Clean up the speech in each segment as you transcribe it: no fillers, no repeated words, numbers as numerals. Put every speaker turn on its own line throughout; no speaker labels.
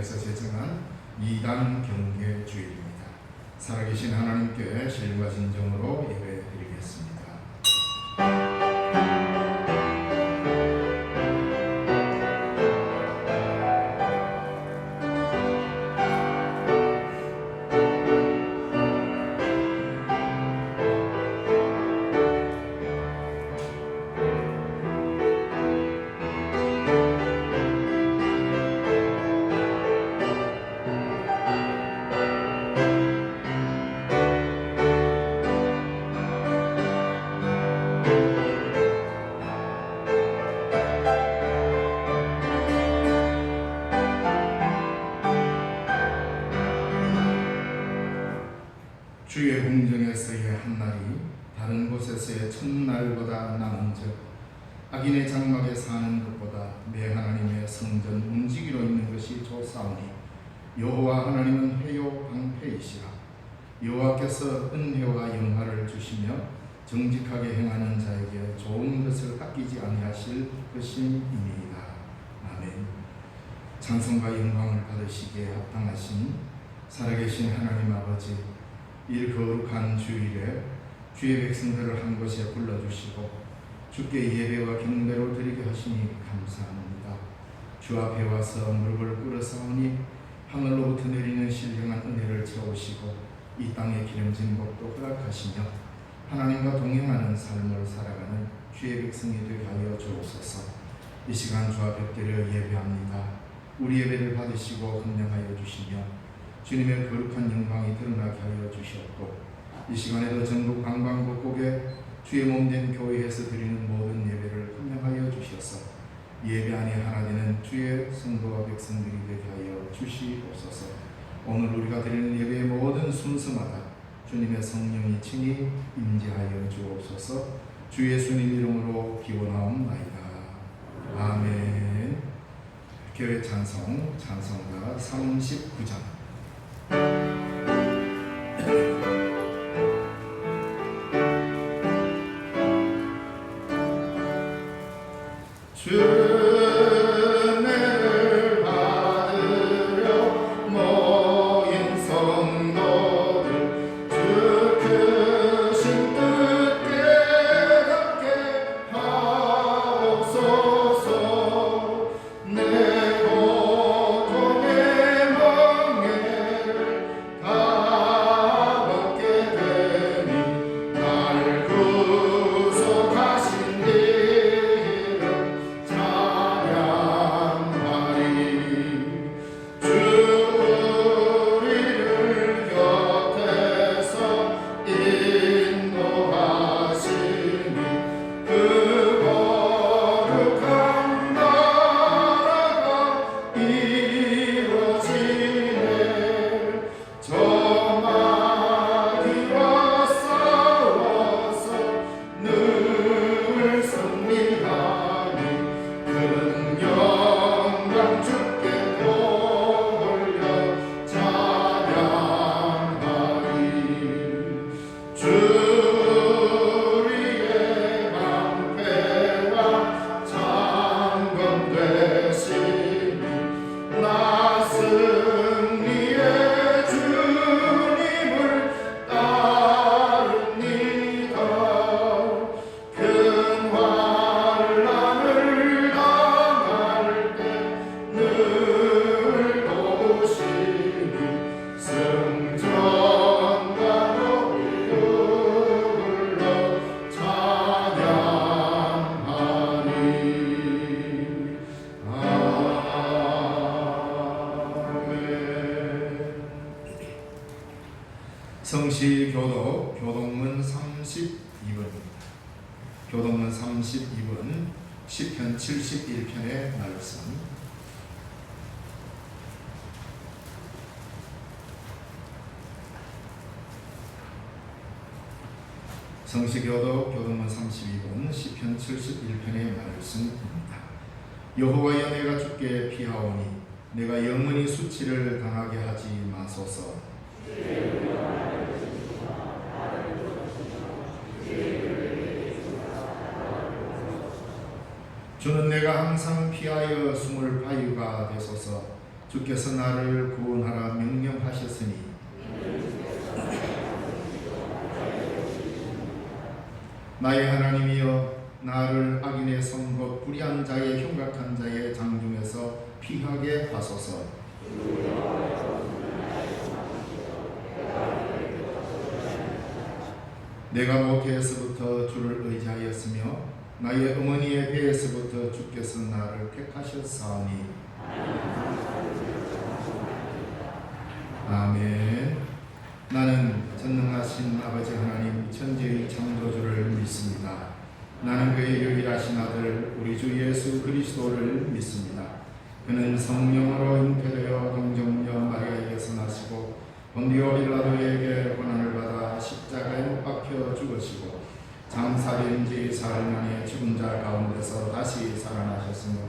통해서 제정한 2단 경계 주일입니다. 살아계신 하나님께 신과 진정으로 예배드리겠습니다. 주의 궁정에서의 한날이 다른 곳에서의 첫날보다 나은즉 악인의 장막에 사는 것보다 내 하나님의 성전 움직이러 있는 것이 좋사오니 여호와 하나님은 회요 방패이시라. 여호와께서 은혜와 영화를 주시며 정직하게 행하는 자에게 좋은 것을 아끼지 아니하실 것임이니이다. 아멘. 찬송과 영광을 받으시기에 합당하신 살아계신 하나님 아버지, 이 거룩한 주일에 주의 백성들을 한 곳에 불러주시고 주께 예배와 경배로 드리게 하시니 감사합니다. 주 앞에 와서 무릎을 꿇어사오니 하늘로부터 내리는 신령한 은혜를 채우시고 이 땅의 기름진 복도 허락하시며 하나님과 동행하는 삶을 살아가는 주의 백성이 되게 하여 주옵소서. 이 시간 주 앞에 엎드려 예배합니다. 우리 예배를 받으시고 긍휼하여 주시며 주님의 거룩한 영광이 드러나게 하여 주시옵고 이 시간에도 전국 방방곡곡에 주의 몸된 교회에서 드리는 모든 예배를 긍휼하여 주셔서 예배 안에 하나 되는 주의 성도와 백성들이 되게 하여 주시옵소서. 오늘 우리가 드리는 예배의 모든 순서마다 주님의 성령이 친히 임재하여 주옵소서. 주 예수님 이름으로 기원하옵나이다. 아멘. 교회 찬송 찬송가 39장. 주를 받으려 모인 성도들 주 크신 뜻 깨닫게 하옵소서. 내 고통의 멍에를 다 벗게 되니 날 구속하신 성시교독 교동문 32번입니다. 교동문 32번 시편 71편의 말씀. 성시교독 교동문 32번 시편 71편의 말씀입니다. 여호와여, 내가 주께 피하오니 내가 영원히 수치를 당하게 하지 마소서. 주는 내가 항상 피하여 숨을 바위가 되소서. 주께서 나를 구원하라 명령하셨으니 나의 하나님이여 나를 악인의 손 곧 불의한 자의 흉악한 자의 장중에서 피하게 하소서. 내가 모태에서부터 주를 의지하였으며 나의 어머니의 배에서부터 주께서 나를 택하셨사오니 아멘. 나는 전능하신 아버지 하나님 천지의 창조주를 믿습니다. 나는 그의 유일하신 아들 우리 주 예수 그리스도를 믿습니다. 그는 성령으로 잉태되어 동정녀 마리아에게서 나시고 본디오 빌라도에게 고난을 받아 십자가에 못 박혀 죽으시고 장사된 지 사흘 만에 죽은 자 가운데서 다시 살아나셨으며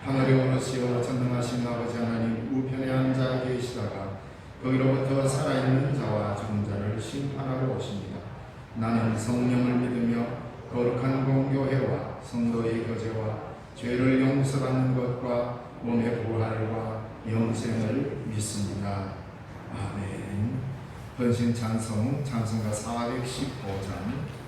하늘에 오르시어 전능하신 아버지 하나님 우편에 앉아 계시다가 거기로부터 살아있는 자와 죽은 자를 심판하러 오십니다. 나는 성령을 믿으며 거룩한 공교회와 성도의 교제와 죄를 용서받는 것과 몸의 부활과 영생을 믿습니다. 아멘. 헌신 찬송 찬송가 415장.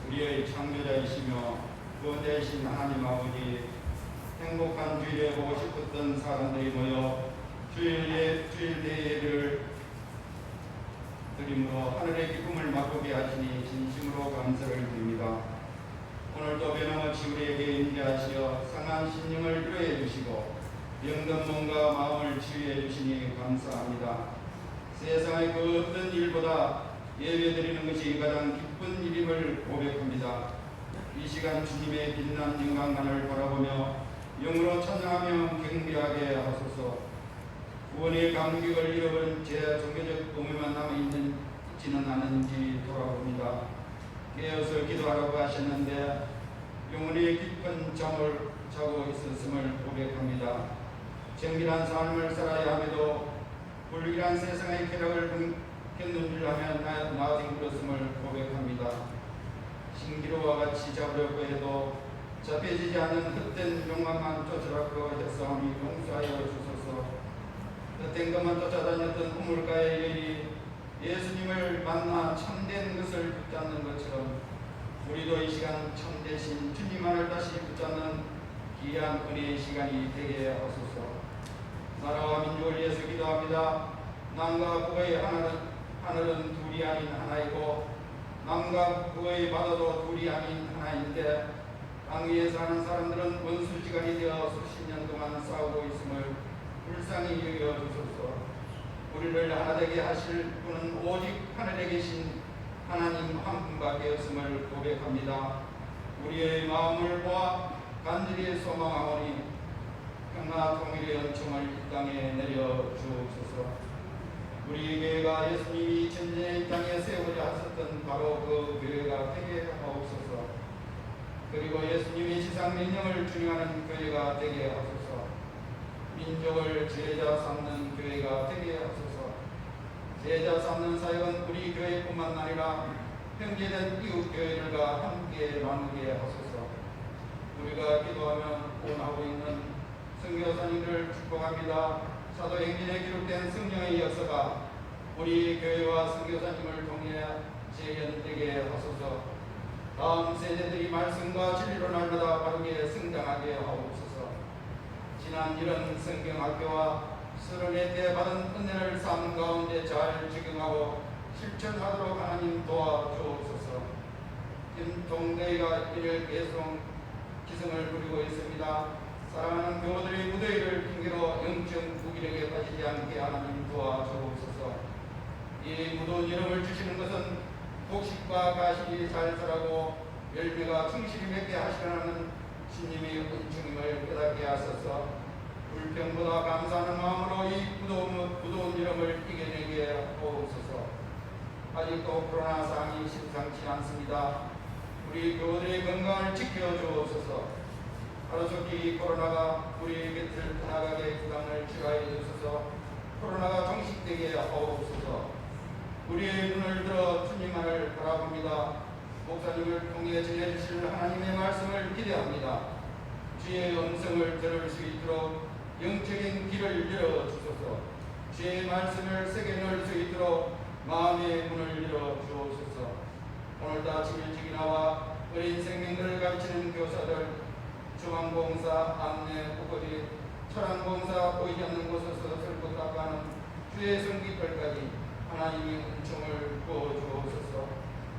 우리의 창조자이시며 구원자이신 하나님 아버지, 행복한 주일에 보고 싶었던 사람들이 모여 주일 예배를 드림으로 하늘의 기쁨을 맛보게 하시니 진심으로 감사를 드립니다. 오늘도 변함없이 우리에게 임재하시어 상한 심령을 위로해 주시고 병든 몸과 마음을 치유해 주시니 감사합니다. 세상의 그 어떤 일보다 예배드리는 것이 가장 기쁜 일임을 고백합니다. 이 시간 주님의 빛난 영광만을 바라보며 영으로 찬양하며 경배하게 하소서. 구원의 감격을 잃어버린 제 종교적 동요만 남아있지는 않은지 돌아봅니다. 깨어서 기도하라고 하셨는데 영혼의 깊은 잠을 자고 있었음을 고백합니다. 정결한 삶을 살아야 함에도 불길한 세상의 쾌락을 견눈질하며 나아진 그렇음을 고백합니다. 신기루와 같이 잡으려고 해도 잡혀지지 않는 헛된 욕망만 쫓으라고 했사오니 용서하여 주소서. 헛된 것만 쫓아다녔던 우물가의 여인이 예수님을 만나 참된 것을 붙잡는 것처럼 우리도 이 시간 참되신 주님만을 다시 붙잡는 귀한 은혜의 시간이 되게 하소서. 나라와 민족을 위해서 기도합니다. 남과 북의 하늘은 둘이 아닌 하나이고 남과 북의 바다도 둘이 아닌 하나인데 땅 위에 사는 사람들은 원수지간이 되어 수십 년 동안 싸우고 있음을 불쌍히 여겨주소서. 우리를 하나 되게 하실 분은 오직 하늘에 계신 하나님 한 분밖에 없음을 고백합니다. 우리의 마음을 모아 간절히 소망하오니 평화 통일의 은총을 이 땅에 내려주옵소서. 우리 교회가 예수님이 전쟁 이 땅에 세우고자 하셨던 바로 그 교회가 되게 하옵소서. 그리고 예수님이 지상 명령을 준행하는 교회가 되게 하소서. 민족을 제자 삼는 교회가 되게 하소서. 제자 삼는 사역은 우리 교회뿐만 아니라 형제된 이웃 교회들과 함께 나누게 하소서. 우리가 기도하며 원하고 있는 선교사님들 축복합니다. 사도행전에 기록된 성령의 역사가 우리 교회와 선교사님을 통해 재현되게 하소서. 다음 세대들이 말씀과 진리로 날마다 바르게 성장하게 하옵소서. 지난 이런 성경학교와 34때 받은 은혜를 삶 가운데 잘 적용하고 실천하도록 하나님 도와주옵소서. 김동대가 이를 계속 기승을 부리고 있습니다. 사랑하는 교우들의 무더위를 핑계로 영적 무기력에 빠지지 않게 하나님 도와주옵소서. 이 무더운 여름을 주시는 것은 곡식과 가시이 잘 자라고 열매가 충실히 맺게 하시라는 주님의 은총임을 깨닫게 하소서. 불평보다 감사하는 마음으로 이 무더운 여름을 이겨내게 하옵소서. 아직도 코로나 상황이 심상치 않습니다. 우리 교우들의 건강을 지켜주옵소서. 하루속히 코로나가 우리 곁을 떠나가게 구강을 취하여 주소서. 코로나가 종식되게 하옵소서. 우리의 눈을 들어 주님만을 바라봅니다. 목사님을 통해 전해주실 하나님의 말씀을 기대합니다. 주의 음성을 들을 수 있도록 영적인 길을 열어주소서. 주의 말씀을 새겨 넣을 수 있도록 마음의 문을 열어주옵소서. 오늘도 아침 일찍 나와 어린 생명들을 가르치는 교사들, 중앙봉사, 안내, 후보지, 철안봉사, 보이지 않는 곳에서 설고 닦아가는 주의 성기들까지 하나님의 은총을 부어주옵소서.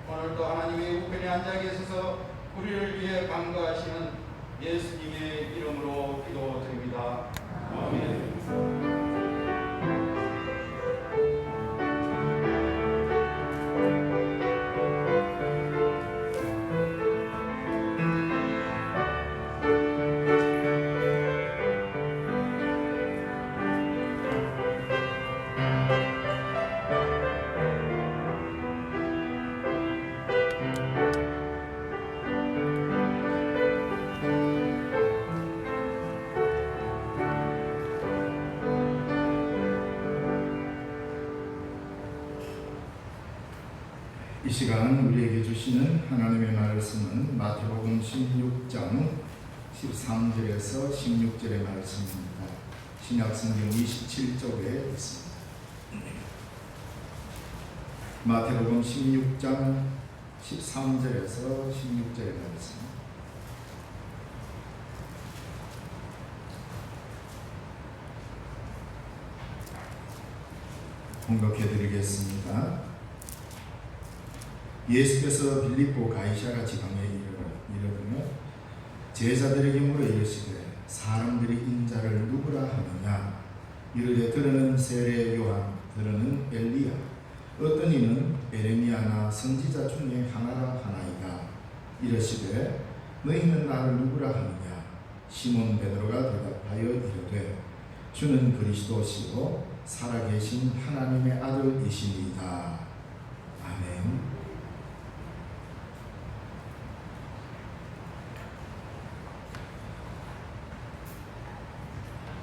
오늘도 하나님의 우편에 앉아 계셔서 우리를 위해 간구하시는 예수님의 이름으로 기도드립니다. 아멘.
이 시간 우리에게 주시는 하나님의 말씀은 마태복음 16장 13절에서 16절의 말씀입니다. 신약성경 27쪽에 있습니다. 마태복음 16장 13절에서 16절의 말씀. 공독해 드리겠습니다. 예수께서 빌립보 가이사랴 지방에 이르러 제자들에게 물어 이르시되 사람들이 인자를 누구라 하느냐. 이르되 들으는 세례 요한, 들으는 엘리야, 어떤 이는 에레미야나 선지자 중에 하나라 하나이다. 이르시되 너희는 나를 누구라 하느냐. 시몬 베드로가 대답하여 이르되 주는 그리스도시요 살아계신 하나님의 아들이시니이다. 아멘.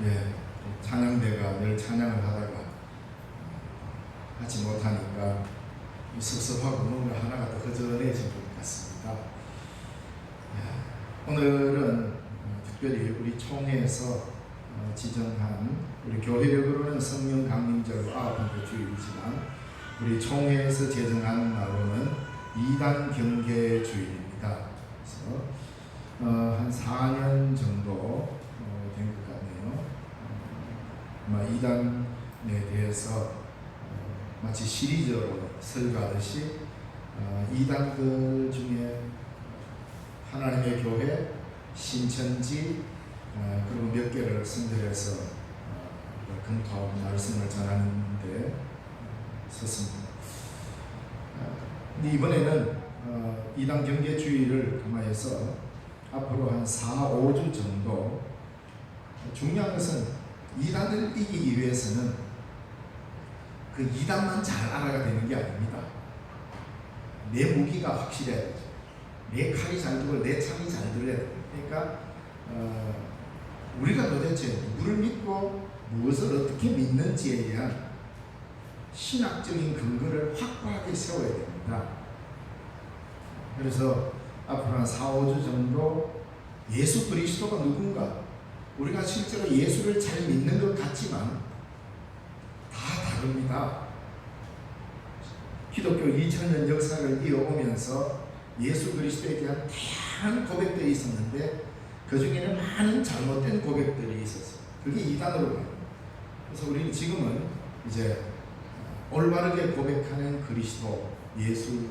예, 찬양대가 늘 찬양을 하다가 하지 못하니까 섭섭하고 뭔가 하나가 더 허전해진 것 같습니다. 오늘은 특별히 우리 총회에서 지정한 우리 교회력으로는 성령 강림절 9번째 주일이지만 우리 총회에서 제정한 날로는 2단 경계 주일입니다. 그래서 한 4년 정도 된 것 같네요. 아마 2단에 대해서 마치 시리즈로 설교하듯이 2단들 중에 하나님의 교회, 신천지, 그리고 몇 개를 선별해서 검토하고 말씀을 전하는 데 썼습니다. 근데 이번에는 2단 경계주의를 통해서 앞으로 한 4, 5주 정도, 중요한 것은 2단을 이기기 위해서는 그 2단만 잘 알아야 되는 게 아닙니다. 내 무기가 확실해야 되죠. 내 칼이 잘 들고 내 창이 잘 들어야 돼요. 그러니까 우리가 도대체 누구를 믿고 무엇을 어떻게 믿는지에 대한 신학적인 근거를 확고하게 세워야 됩니다. 그래서 앞으로 한 4, 5주 정도 예수 그리스도가 누군가, 우리가 실제로 예수를 잘 믿는 것 같지만 다 다릅니다. 기독교 2000년 역사를 이어오면서 예수 그리스도에 대한 다양한 고백들이 있었는데 그 중에는 많은 잘못된 고백들이 있었어요. 그게 2단으로 가요. 그래서 우리는 지금은 이제 올바르게 고백하는 그리스도, 예수이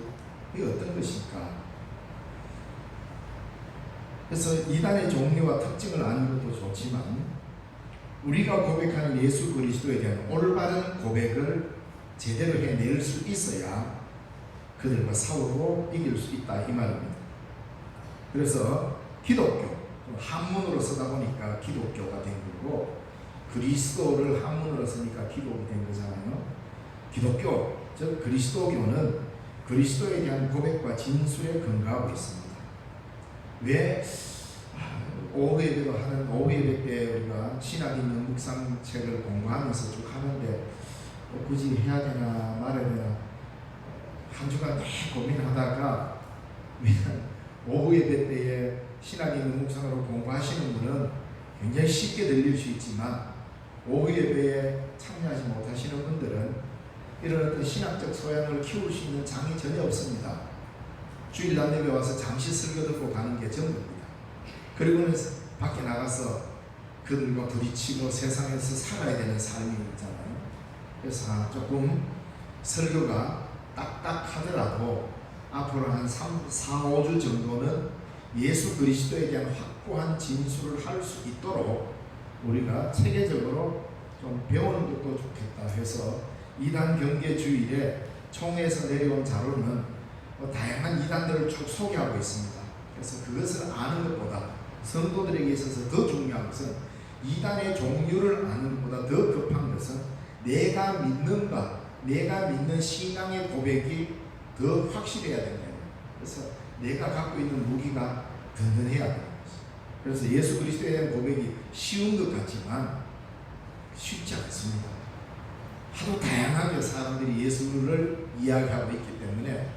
어떤 것일까? 그래서 2단의 종류와 특징을 아는 것도 좋지만 우리가 고백하는 예수 그리스도에 대한 올바른 고백을 제대로 해낼 수 있어야 그들과 싸우고 이길 수 있다 이 말입니다. 그래서 기독교, 한문으로 쓰다 보니까 기독교가 된 거고 그리스도를 한문으로 쓰니까 기독이 된 거잖아요. 기독교, 즉 그리스도교는 그리스도에 대한 고백과 진술에 근거하고 있습니다. 왜 오후 예배도 하는 오후 예배 때 우리가 신학 있는 묵상책을 공부하면서 쭉 하는데 굳이 해야 되나 말아야 되나 한 주간 고민하다가 오후 예배 때에 신학 있는 묵상으로 공부하시는 분은 굉장히 쉽게 들릴 수 있지만 오후 예배에 참여하지 못하시는 분들은 이런 어떤 신학적 소양을 키울 수 있는 장이 전혀 없습니다. 주일 날 예배 와서 잠시 설교 듣고 가는 게 전부입니다. 그리고는 밖에 나가서 그들과 부딪히고 세상에서 살아야 되는 삶이 있잖아요. 그래서 조금 설교가 딱딱하더라도 앞으로 한 3, 4, 5주 정도는 예수 그리스도에 대한 확고한 진술을 할 수 있도록 우리가 체계적으로 좀 배우는 것도 좋겠다 해서 2단 경계주일에 총회에서 내려온 자료는 다양한 2단들을 쭉 소개하고 있습니다. 그래서 그것을 아는 것보다 성도들에게 있어서 더 중요한 것은 2단의 종류를 아는 것보다 더 급한 것은 내가 믿는 바, 내가 믿는 신앙의 고백이 더 확실해야 된다. 그래서 내가 갖고 있는 무기가 든든해야 된다. 그래서 예수 그리스도에 대한 고백이 쉬운 것 같지만 쉽지 않습니다. 하도 다양하게 사람들이 예수를 이야기하고 있기 때문에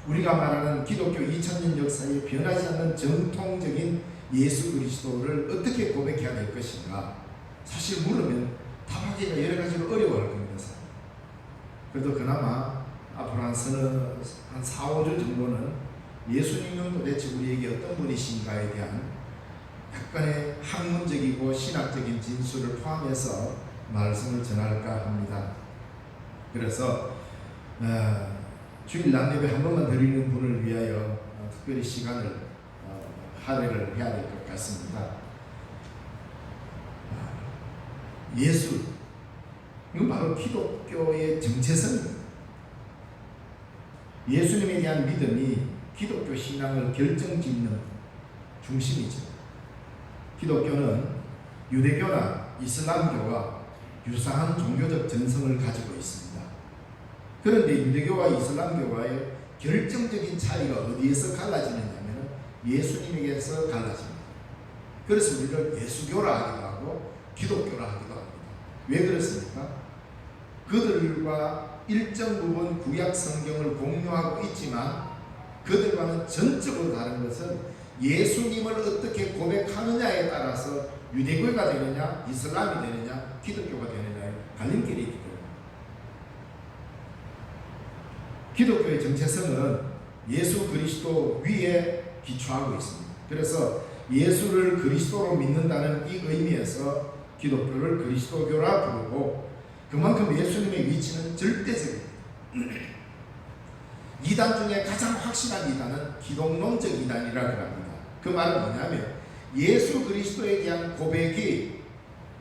우리가 말하는 기독교 2000년 역사에 변하지 않는 정통적인 예수 그리스도를 어떻게 고백해야 될 것인가? 사실 물으면 답하기가 여러 가지로 어려워할 겁니다. 그래도 그나마 앞으로 한 4, 5주 정도는 예수님은 도대체 우리에게 어떤 분이신가에 대한 약간의 학문적이고 신학적인 진술을 포함해서 말씀을 전할까 합니다. 그래서 주일 낮예배 한 번만 드리는 분을 위하여 특별히 시간을 할애를 해야 될 것 같습니다. 예수, 이건 바로 기독교의 정체성입니다. 예수님에 대한 믿음이 기독교 신앙을 결정짓는 중심이죠. 기독교는 유대교나 이슬람교와 유사한 종교적 전성을 가지고 있습니다. 그런데 유대교와 이슬람교와의 결정적인 차이가 어디에서 갈라지느냐면 예수님에게서 갈라집니다. 그래서 우리를 예수교라 하기도 하고 기독교라 하기도 합니다. 왜 그렇습니까? 그들과 일정 부분 구약 성경을 공유하고 있지만 그들과는 전적으로 다른 것은 예수님을 어떻게 고백하느냐에 따라서 유대교가 되느냐, 이슬람이 되느냐, 기독교가 되느냐의 갈림길이 있기 때문입니다. 기독교의 정체성은 예수 그리스도 위에 기초하고 있습니다. 그래서 예수를 그리스도로 믿는다는 이 의미에서 기독교를 그리스도교라 부르고 그만큼 예수님의 위치는 절대적입니다. 이단 중에 가장 확실한 이단은 기독론적 이단이라고 합니다. 그 말은 뭐냐면 예수 그리스도에 대한 고백이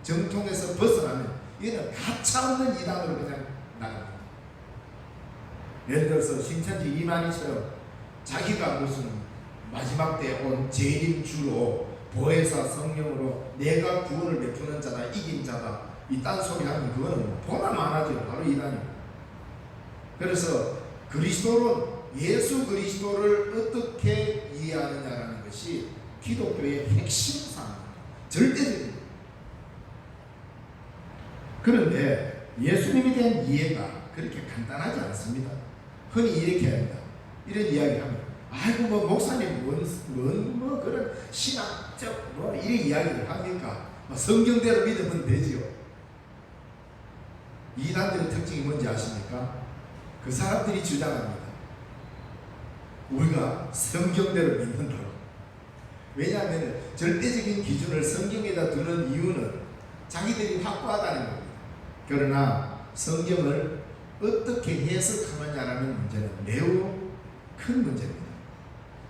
정통에서 벗어나면 이는 가차없는 이단으로 그냥 나갑니다. 예를 들어서 신천지 이만희처럼 자기가 무슨 마지막 때 온 재림 주로 보혜사 성령으로 내가 구원을 베푸는 자다, 이긴 자다, 이딴 소리 하면 그거는 보나 마나죠. 바로 이단입니다. 그래서 그리스도론, 예수 그리스도를 어떻게 이해하느냐라는 것이 기독교의 핵심 사항입니다. 절대적입니다. 그런데 예수님에 대한 이해가 그렇게 간단하지 않습니다. 흔히 이렇게 합니다. 이런 이야기를 하면 아이고 뭐 목사님 뭐 그런 신학적 뭐 이런 이야기를 합니까? 뭐 성경대로 믿으면 되지요. 이단들의 특징이 뭔지 아십니까? 그 사람들이 주장합니다. 우리가 성경대로 믿는다고. 왜냐하면 절대적인 기준을 성경에다 두는 이유는 자기들이 확고하다는 겁니다. 그러나 성경을 어떻게 해석하느냐라는 문제는 매우 큰 문제입니다.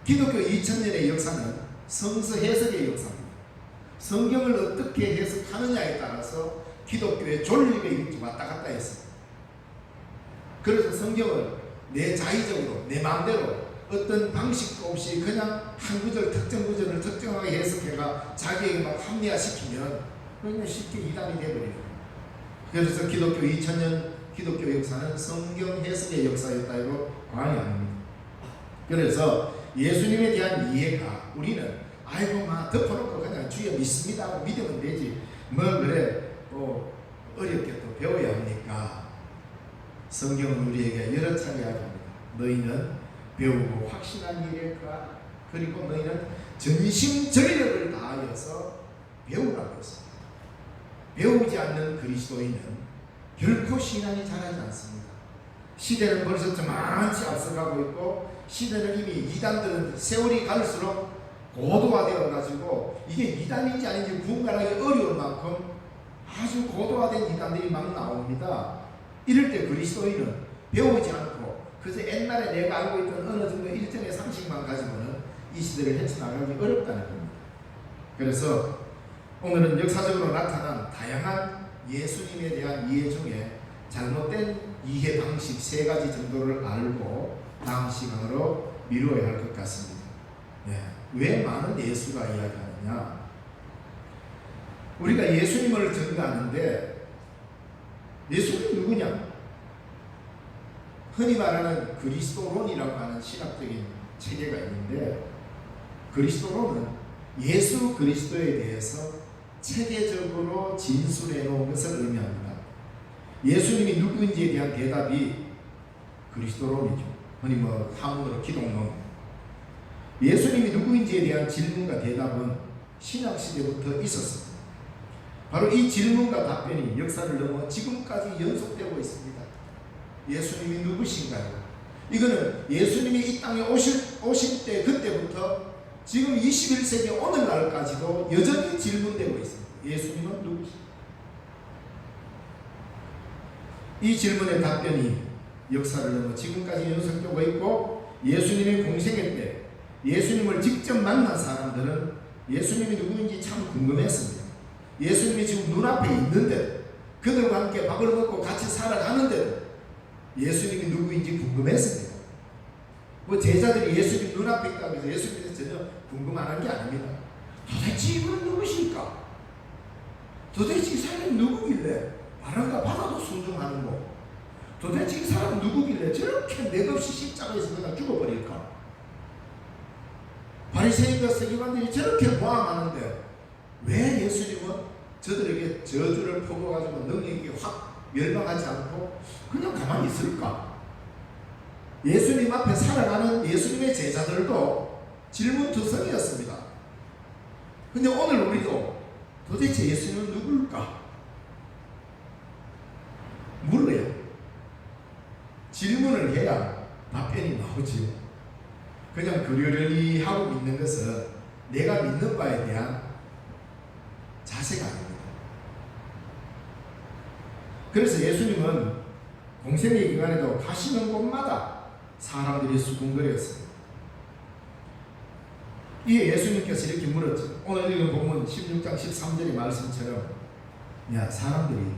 기독교 2000년의 역사는 성서 해석의 역사입니다. 성경을 어떻게 해석하느냐에 따라서 기독교의 존립의 왔다 갔다 했습니다. 그래서 성경을 내 자의적으로 내 마음대로 어떤 방식도 없이 그냥 한 구절 특정 구절을 특정하게 해석해가 자기에게 막 합리화시키면 그냥 쉽게 이단이 되어버립니다. 그래서 기독교 2000년 기독교 역사는 성경 해석의 역사였다고 과언이 아닙니다. 그래서 예수님에 대한 이해가 우리는 아이고 막 덮어놓고 그냥 주여 믿습니다 하고 믿으면 되지 뭐 그래 또 어렵게 또 배워야 합니까? 성경은 우리에게 여러 차례 합니다. 너희는 배우고 확신한 일일까? 그리고 너희는 전심전력을 다하여서 배우라고 했습니다. 배우지 않는 그리스도인은 결코 신앙이 자라지 않습니다. 시대는 벌써 저만치 앞서가고 있고 시대는 이미 이단들은 세월이 갈수록 고도화되어 가지고 이게 이단인지 아닌지 분간하기 어려울 만큼 아주 고도화된 이단들이 막 나옵니다. 이럴 때 그리스도인은 배우지 않고 그래서 옛날에 내가 알고 있던 어느 정도 일정의 상식만 가지고는 이 시대를 헤쳐나가기 어렵다는 겁니다. 그래서 오늘은 역사적으로 나타난 다양한 예수님에 대한 이해 중에 잘못된 이해 방식 3가지 정도를 알고 다음 시간으로 미루어야 할 것 같습니다. 왜 많은 예수가 이야기하느냐? 우리가 예수님을 전가하는데 예수님이 누구냐? 흔히 말하는 그리스도론이라고 하는 신학적인 체계가 있는데 그리스도론은 예수 그리스도에 대해서 체계적으로 진술해 놓은 것을 의미합니다. 예수님이 누구인지에 대한 대답이 그리스도론이죠. 흔히 뭐 한문으로 기독론. 예수님이 누구인지에 대한 질문과 대답은 신약시대부터 있었습니다. 바로 이 질문과 답변이 역사를 넘어 지금까지 연속되고 있습니다. 예수님이 누구신가요? 이거는 예수님이 이 땅에 오실 때 그때부터 지금 21세기 오늘날까지도 여전히 질문되고 있습니다. 예수님은 누구신가요? 이 질문의 답변이 역사를 넘어 지금까지 연속되고 있고 예수님의 공생애 때 예수님을 직접 만난 사람들은 예수님이 누구인지 참 궁금했습니다. 예수님이 지금 눈앞에 있는데 그들과 함께 밥을 먹고 같이 살아가는데도 예수님이 누구인지 궁금했습니다. 뭐 제자들이 예수님 눈앞에 있다고 해서 예수님에 전혀 궁금한 게 아닙니다. 도대체 이분은 누구실까? 도대체 이 사람이 누구길래 바람과 바다도 순종하는 거? 도대체 이 사람 누구길래 저렇게 맥없이 십자가에서 그냥 죽어버릴까? 바리새인과 서기관들이 저렇게 모함하는데 왜 예수님은 저들에게 저주를 퍼부어가지고 능력이 확 멸망하지 않고 그냥 가만히 있을까? 예수님 앞에 살아가는 예수님의 제자들도 질문투성이었습니다. 근데 오늘 우리도 도대체 예수님은 누굴까? 물어요. 질문을 해야 답변이 나오지요. 그냥 그러려니 하고 믿는 것은 내가 믿는 바에 대한 자세가 아닙니다. 그래서 예수님은 공생의 기간에도 가시는 곳마다 사람들이 수군거렸습니다. 이에 예수님께서 이렇게 물었죠. 오늘 읽은 본문 16장 13절의 말씀처럼 야 사람들이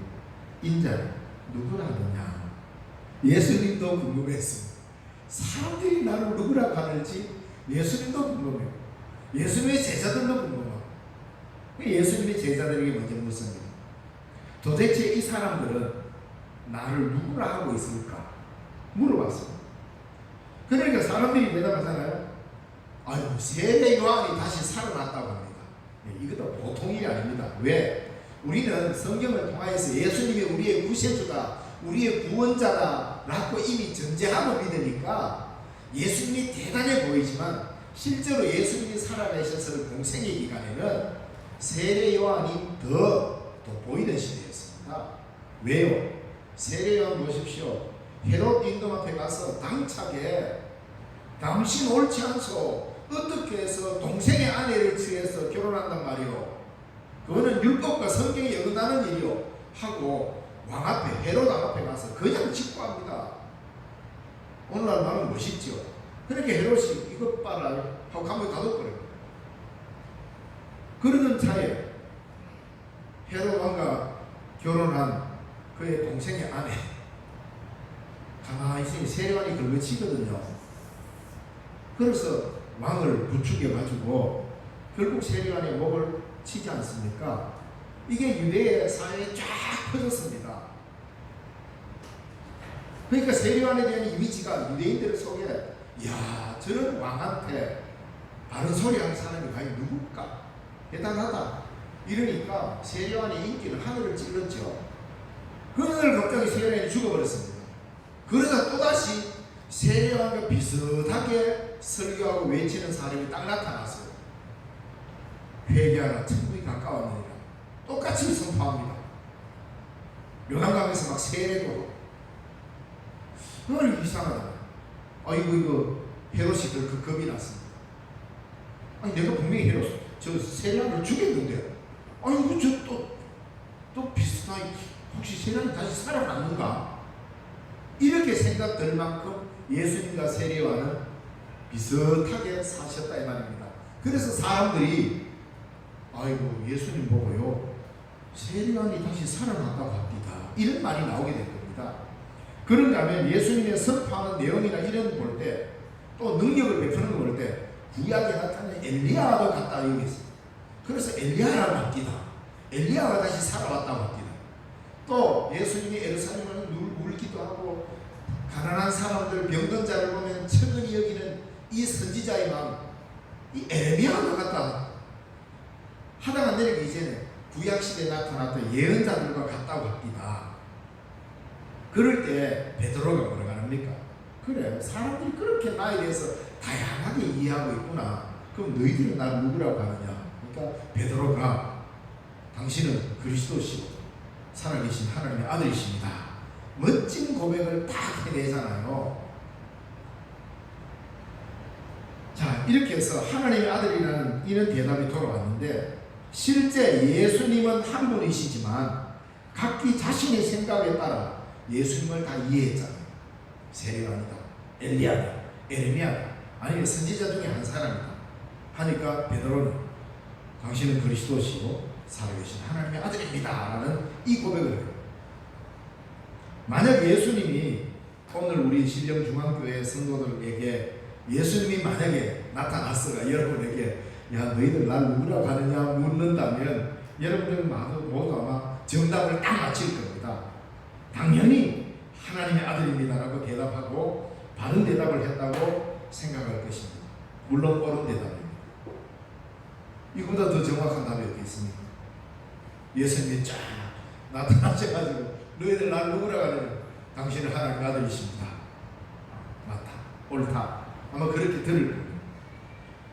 인자를 누구라 하느냐. 예수님도 궁금했습니다. 사람들이 나를 누구라 하는지 예수님도 궁금해요. 예수님의 제자들도 궁금해요. 예수님의 제자들에게 먼저 묻습니다. 도대체 이 사람들은 나를 누구라 하고 있을까? 물어봤습니다. 그러니까 사람들이 대답하잖아요. 아유, 세례 요한이 다시 살아났다고 합니다. 이것도 보통 일이 아닙니다. 왜? 우리는 성경을 통하여서 예수님이 우리의 구세주다, 우리의 구원자다 라고 이미 전제하고 믿으니까 예수님이 대단해 보이지만 실제로 예수님이 살아계셨을 공생의 기간에는 세례 요한이 더 돋보이는 시대였습니다. 왜요? 세례 요한 보십시오. 헤롯 임금 앞에 가서 당차게 당신 옳지 않소. 어떻게 해서 동생의 아내를 취해서 결혼한단 말이오. 그거는 율법과 성경이 어긋나는 일이오. 하고 왕 앞에 헤롯 왕 앞에 가서 그냥 직구합니다. 오늘날 말은 멋있죠. 그렇게 헤롯이 이것 봐라 하고 감옥에 가둬버려요. 그러는 차에 헤롯 왕과 결혼한 그의 동생의 아내 가만히 있으니 세례관이 걸거치거든요. 그래서 왕을 부추겨가지고 결국 세례관의 목을 치지 않습니까? 이게 유대의 사회에 쫙 퍼졌습니다. 그러니까 세례관에 대한 이미지가 유대인들 속에 야 저런 왕한테 바른 소리 하는 사람이 과연 누굴까? 대단하다. 이러니까 세례관의 인기를 하늘을 찔렀죠. 그날 갑자기 세례관이 죽어버렸습니다. 그러다 또다시 세례관과 비슷하게 설교하고 외치는 사람이 딱 나타났어요. 회개하라 천국이 가까웠느니라. 똑같이 선포합니다. 요단강에서 막 세례도 하고. 그걸 이상하다. 아이고 이거 헤롯이 그 겁이 났습니다. 아니 내가 분명히 헤롯 저 세례를 죽였는데 아이고 저 또 비슷하게 혹시 세례가 다시 살아났는가? 이렇게 생각될 만큼 예수님과 세례와는 비슷하게 사셨다 이 말입니다. 그래서 사람들이 아이고 예수님 보고요 세례관이 다시 살아났다고 합니다. 이런 말이 나오게 된 겁니다. 그런가 하면 예수님의 선포하는 내용이나 이런 볼 때 또 능력을 베푸는 거 볼 때 구약에 나타나는 엘리야도 같다 여기있습니다. 그래서 엘리야라고 합니다. 엘리야가 다시 살아왔다고 합니다. 또 예수님이 예루살렘을 울기도 하고 가난한 사람들 병든 자를 보면 천근히 여기는 이 선지자의 마음 이 에레미야가 같다 하다가 내리고 이제는 구약시대에 나타났던 예언자들과 같다고 합니다. 그럴 때 베드로가 뭐라고 합니까? 그래 사람들이 그렇게 나에 대해서 다양하게 이해하고 있구나. 그럼 너희들은 날 누구라고 하느냐? 그러니까 베드로가 당신은 그리스도시고 살아계신 하나님의 아들이십니다. 멋진 고백을 딱 해내잖아요. 자 이렇게 해서 하나님의 아들이라는 이런 대답이 돌아왔는데 실제 예수님은 한 분이시지만 각기 자신의 생각에 따라 예수님을 다 이해했잖아요. 세례관이다, 엘리야다, 에레미야다, 아니면 선지자 중에 한 사람이다 하니까 베드로는 당신은 그리스도시고 살아계신 하나님의 아들입니다 라는 이 고백을 해요. 만약 예수님이 오늘 우리 신령중앙교회 성도들에게 예수님이 만약에 나타났어가 여러분에게 야 너희들 날 누구라고 하느냐 묻는다면 여러분들 모두 아마 정답을 딱 맞힐 겁니다. 당연히 하나님의 아들입니다라고 대답하고 바른 대답을 했다고 생각할 것입니다. 물론 옳은 대답입니다. 이보다 더 정확한 답이 어디 있습니까? 예수님이 쫙 나타나셔가지고 너희들 날 누구라고 하느냐? 당신은 하나님의 아들이십니다. 맞다, 옳다, 아마 그렇게 들을 거예요.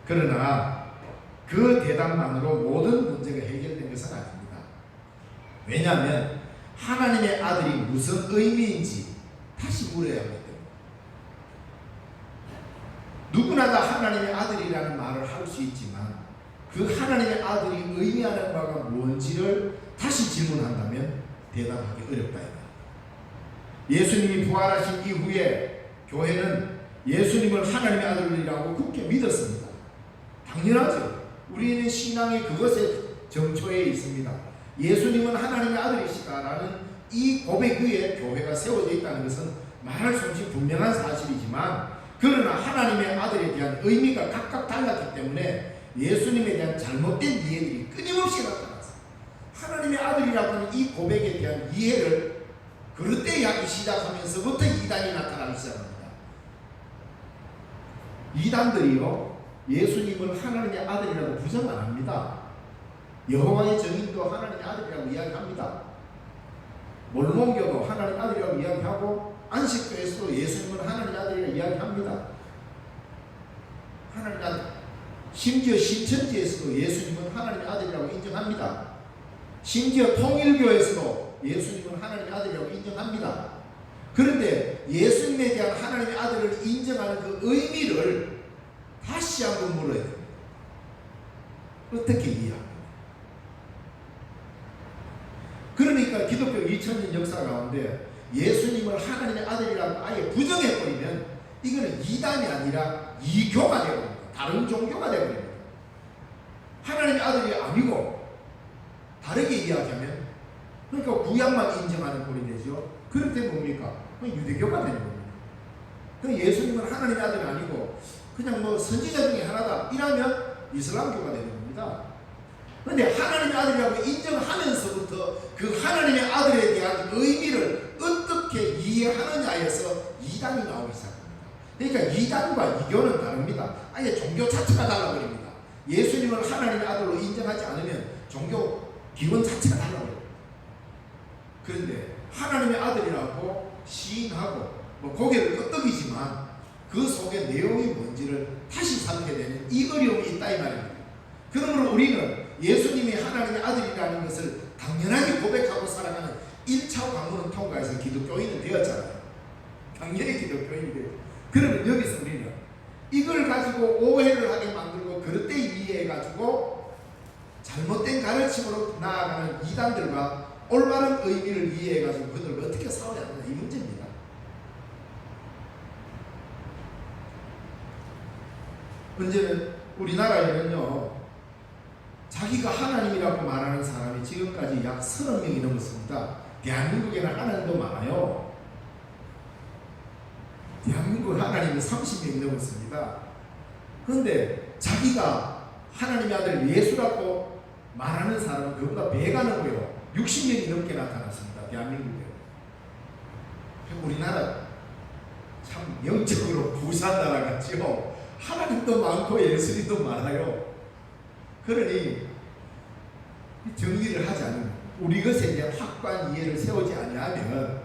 그러나 그 대답만으로 모든 문제가 해결된 것은 아닙니다. 왜냐하면 하나님의 아들이 무슨 의미인지 다시 물어야 합니다. 누구나 다 하나님의 아들이라는 말을 할 수 있지만 그 하나님의 아들이 의미하는 바가 뭔지를 다시 질문한다면 대답하기 어렵다. 예수님이 부활하신 이후에 교회는 예수님을 하나님의 아들이라고 굳게 믿었습니다. 당연하죠. 우리는 신앙이 그것에 정초에 있습니다. 예수님은 하나님의 아들이시다라는 이 고백 위에 교회가 세워져 있다는 것은 말할 수 없이 분명한 사실이지만, 그러나 하나님의 아들에 대한 의미가 각각 달랐기 때문에 예수님에 대한 잘못된 이해들이 끊임없이 나타났어요. 하나님의 아들이라고 하는 이 고백에 대한 이해를 그릇되이 하기 시작하면서부터 이단이 나타나기 시작합니다. 이단들이요, 예수님을 하나님의 아들이라고 부정 안 합니다. 여호와의 증인도 하나님의 아들이라고 이야기합니다. 몰몬교도 하나님의 아들이라고 이야기하고 안식교에서도 예수님은 하나님의 아들이라고 이야기합니다. 하나님의 아들. 심지어 신천지에서도 예수님은 하나님의 아들이라고 인정합니다. 심지어 통일교에서도 예수님은 하나님의 아들이라고 인정합니다. 그런데 예수님에 대한 하나님의 아들을 인정하는 그 의미를 다시 한번 물어야 됩니다. 어떻게 이해합니까? 그러니까 기독교 2000년 역사 가운데 예수님을 하나님의 아들이라고 아예 부정해버리면 이거는 이단이 아니라 이교가 되어버립니다. 다른 종교가 되어버립니다. 하나님의 아들이 아니고 다르게 이야기하면, 그러니까 구약만 인정하는 꼴이 되죠. 그럴 때 뭡니까? 유대교가 되는 겁니다. 그러니까 예수님은 하나님의 아들이 아니고 그냥 뭐 선지자 중에 하나다 이러면 이슬람교가 되는 겁니다. 그런데 하나님의 아들이라고 인정하면서부터 그 하나님의 아들에 대한 의미를 어떻게 이해하느냐에서 이단이 나오기 시작합니다. 그러니까 이단과 이교는 다릅니다. 아예 종교 자체가 달라버립니다. 예수님을 하나님의 아들로 인정하지 않으면 종교 기원 자체가 달라버립니다. 그런데 하나님의 아들이라고 시인하고 뭐 고개를 끄덕이지만 그 속에 내용이 뭔지를 다시 살게 되는 이 어려움이 있다 이 말입니다. 그러므로 우리는 예수님이 하나님의 아들이라는 것을 당연하게 고백하고 살아가는 1차 관문을 통과해서 기독교인은 되었잖아요. 당연히 기독교인이 되었죠. 그러면 여기서 우리는 이걸 가지고 오해를 하게 만들고 그릇되이 이해해가지고 잘못된 가르침으로 나아가는 이단들과 올바른 의미를 이해해가지고 그들을 어떻게 싸워야 하느냐, 이 문제입니다. 문제는 우리나라에는요, 자기가 하나님이라고 말하는 사람이 지금까지 약 30명이 넘었습니다. 대한민국에는 하나님도 많아요. 대한민국 하나님이 30명이 넘었습니다. 그런데 자기가 하나님의 아들 예수라고 말하는 사람은 그보다 배가 넘어요. 60명이 넘게 나타났습니다. 대한민국에. 우리나라 참 영적으로 부산 나라 같지요. 하나님도 많고 예수님도 많아요. 그러니 정리를 하지 않으면, 우리 것에 대한 확고한 이해를 세우지 아니하면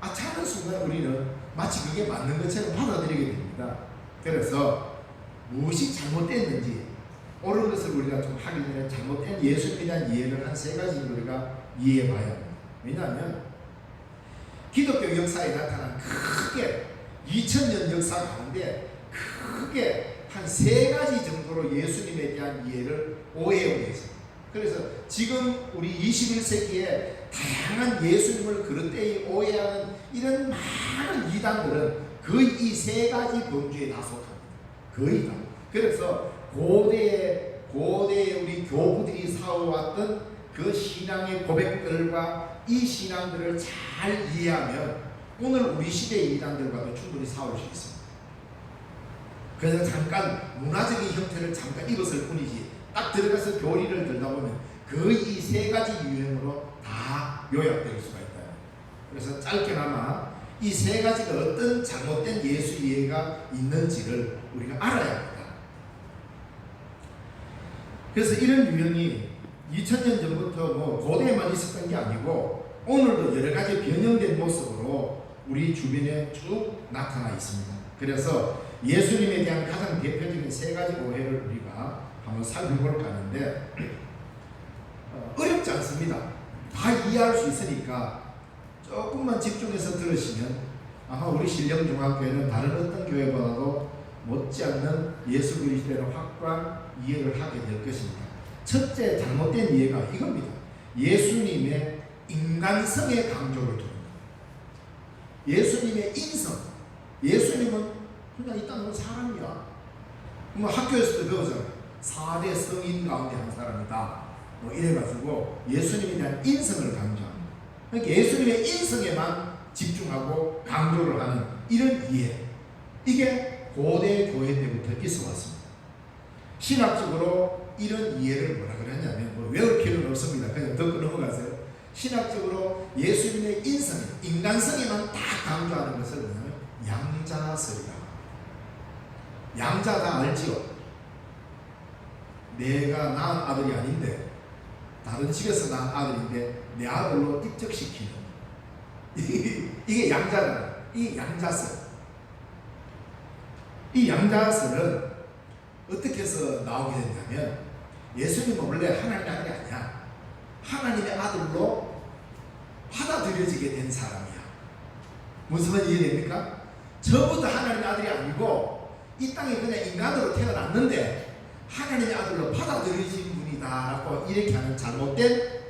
차는 순간 우리는 마치 그게 맞는 것처럼 받아들이게 됩니다. 그래서 무엇이 잘못됐는지 옳은 것을 우리가 좀 하기 전에 잘못된 예수님에 대한 이해를 한 3가지 우리가 이해해 봐야 합니다. 왜냐하면 기독교 역사에 나타난 크게 2000년 역사 가운데 크게 한 3가지 정도로 예수님에 대한 이해를 오해하고 있습니다. 그래서 지금 우리 21세기에 다양한 예수님을 그릇되이 오해하는 이런 많은 이단들은 거의 이 3가지 범주에 다 속합니다. 거의 다. 그래서 고대에 우리 교부들이 사워왔던 그 신앙의 고백들과 이 신앙들을 잘 이해하면 오늘 우리 시대의 이단들과도 충분히 싸울 수 있습니다. 그래서 잠깐 문화적인 형태를 잠깐 입었을 뿐이지 딱 들어가서 교리를 들다 보면 거의 이 3가지 유형으로 다 요약될 수가 있다. 그래서 짧게나마 이 3가지가 어떤 잘못된 예수 이해가 있는지를 우리가 알아야 합니다. 그래서 이런 유형이 2000년 전부터 뭐 고대에만 있었던 게 아니고 오늘도 여러 가지 변형된 모습으로 우리 주변에 쭉 나타나 있습니다. 그래서 예수님에 대한 가장 대표적인 세 가지 오해를 우리가 한번 살펴볼까 하는데 어렵지 않습니다. 다 이해할 수 있으니까 조금만 집중해서 들으시면 아마 우리 신령중학교에는 다른 어떤 교회보다도 못지않는 예수 그리스도의 확고한 이해를 하게 될 것입니다. 첫째 잘못된 이해가 이겁니다. 예수님의 인간성의 강조를 두는 거예요. 예수님의 인성. 예수님은 그냥 이 땅은 사람이야. 뭐 학교에서도 배우잖아요. 4대 성인 가운데 한 사람이다. 뭐 이래가지고 예수님에 대한 인성을 강조합니다. 그러니까 예수님의 인성에만 집중하고 강조를 하는 이런 이해. 이게 고대 교회 때부터 있어 왔습니다. 신학적으로 이런 이해를 뭐라 그랬냐면 뭐 외울 필요는 없습니다. 그냥 듣고 넘어가세요. 신학적으로 예수님의 인성, 인간성에만 다 강조하는 것을 뭐냐면 양자설이다. 양자 다 알지요? 내가 낳은 아들이 아닌데 다른 집에서 낳은 아들인데 내 아들로 입적시키는 이게 양자다. 이 양자설. 이 양자설은 어떻게 해서 나오게 됐냐면 예수님은 원래 하나님의 아들이 아니야. 하나님의 아들로 받아들여지게 된 사람이야. 무슨 말 이해됩니까? 저부터 하나님의 아들이 아니고 이 땅에 그냥 인간으로 태어났는데 하나님의 아들로 받아들여진 분이다라고 이렇게 하는 잘못된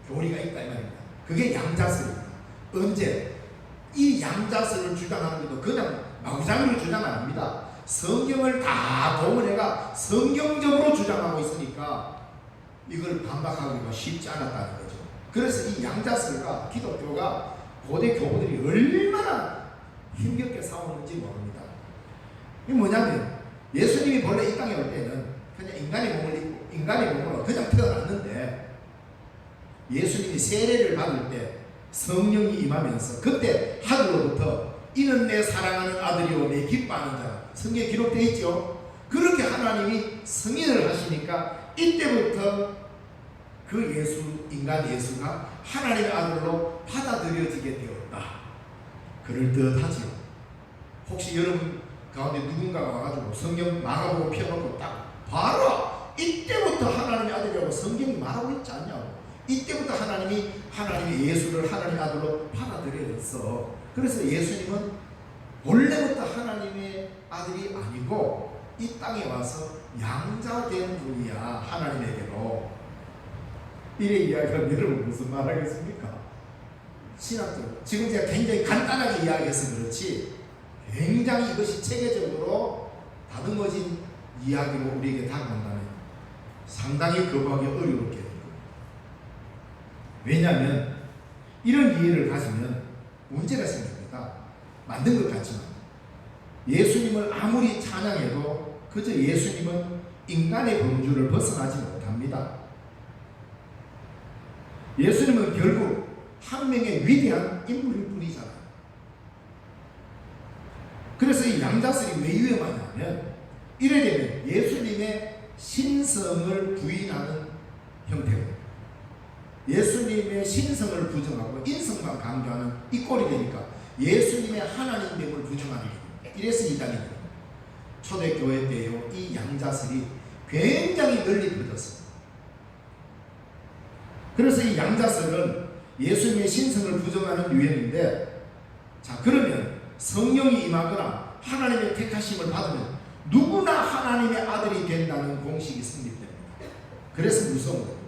교리가 있다 이 말입니다. 그게 양자설입니다. 언제? 이 양자설을 주장하는 것도 그냥 마구잡이로 주장 안 합니다. 성경을 다 동원해가 성경적으로 주장하고 있으니까 이걸 반박하기가 쉽지 않았다는 거죠. 그래서 이 양자설과 기독교가 고대 교부들이 얼마나 힘겹게 싸우는지 모릅니다. 이게 뭐냐면 예수님이 본래 이 땅에 올 때는 그냥 인간의 몸으로 그냥 태어났는데 예수님이 세례를 받을 때 성령이 임하면서 그때 하늘로부터 이는 내 사랑하는 아들이요 내 기뻐하는 자 성경에 기록되어 있죠. 그렇게 하나님이 승인을 하시니까 이때부터 그 예수, 인간 예수가 하나님의 아들로 받아들여지게 되었다. 그럴듯하지요. 혹시 여러분 가운데 누군가가 와가지고 성경 마가복음 펴놓고 딱 봐라! 이때부터 하나님의 아들이라고 성경이 말하고 있지 않냐고. 이때부터 하나님의 예수를 하나님의 아들로 받아들여졌어. 그래서 예수님은 원래부터 하나님의 아들이 아니고 이 땅에 와서 양자된 분이야. 하나님에게로. 이래 이야기하면 여러분 무슨 말 하겠습니까? 신학적으로 지금 제가 굉장히 간단하게 이야기해서 그렇지 굉장히 이것이 체계적으로 다듬어진 이야기로 우리에게 다가온다면 상당히 거부하기 어렵게 됩니다. 왜냐하면 이런 이해를 가지면 문제가 생깁니다. 만든 것 같지만 예수님을 아무리 찬양해도 그저 예수님은 인간의 범주를 벗어나지 못합니다. 예수님은 결국 한 명의 위대한 인물일 뿐이잖아요. 그래서 이 양자설이 왜 위험하냐면 이래 되면 예수님의 신성을 부인하는 형태고 예수님의 신성을 부정하고 인성만 강조하는 이 꼴이 되니까 예수님의 하나님됨을 부정하는 겁니다. 이래서 이단이 됩니다. 초대교회 때요 이 양자설이 굉장히 널리 퍼졌습니다. 그래서 이 양자설은 예수님의 신성을 부정하는 유행인데 자 그러면 성령이 임하거나 하나님의 택하심을 받으면 누구나 하나님의 아들이 된다는 공식이 성립됩니다. 그래서 무서운 겁니다.